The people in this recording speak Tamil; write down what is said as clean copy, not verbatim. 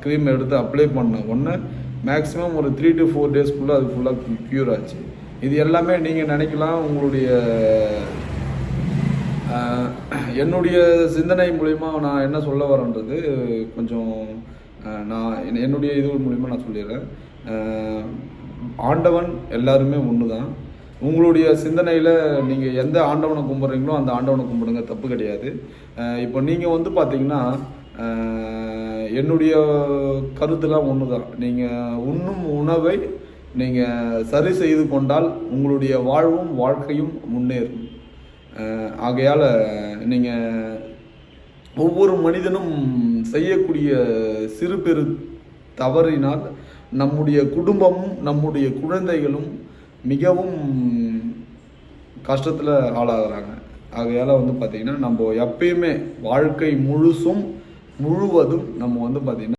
க்ரீம் எடுத்து அப்ளை பண்ண ஒன்று மேக்ஸிமம் ஒரு 3 to 4 டேஸ்க்குள்ளே அது ஃபுல்லாக க்யூர் ஆச்சு. இது எல்லாமே நீங்கள் நினைக்கலாம் உங்களுடைய என்னுடைய சிந்தனை மூலிமா நான் என்ன சொல்ல வரேன்றது கொஞ்சம் நான் என்னுடைய இது மூலிமா நான் சொல்லிடுறேன். ஆண்டவன் எல்லாருமே ஒன்று தான். உங்களுடைய சிந்தனையில் நீங்கள் எந்த ஆண்டவனை கும்பிட்றீங்களோ அந்த ஆண்டவனை கும்பிடுங்க, தப்பு கிடையாது. இப்போ நீங்கள் வந்து பார்த்தீங்கன்னா என்னுடைய கருத்துலாம் ஒன்று தான். நீங்கள் உண்ணும் உணவை நீங்கள் சரி செய்து கொண்டால் உங்களுடைய வாழ்வும் வாழ்க்கையும் முன்னேறும். ஆகையால் நீங்கள் ஒவ்வொரு மனிதனும் செய்யக்கூடிய சிறு பெரு தவறினால் நம்முடைய குடும்பமும் நம்முடைய குழந்தைகளும் மிகவும் கஷ்டத்தில் ஆளாகிறாங்க. ஆகையால் வந்து பார்த்திங்கன்னா நம்ம எப்பயுமே வாழ்க்கை முழுவதும் நம்ம வந்து பார்த்திங்கன்னா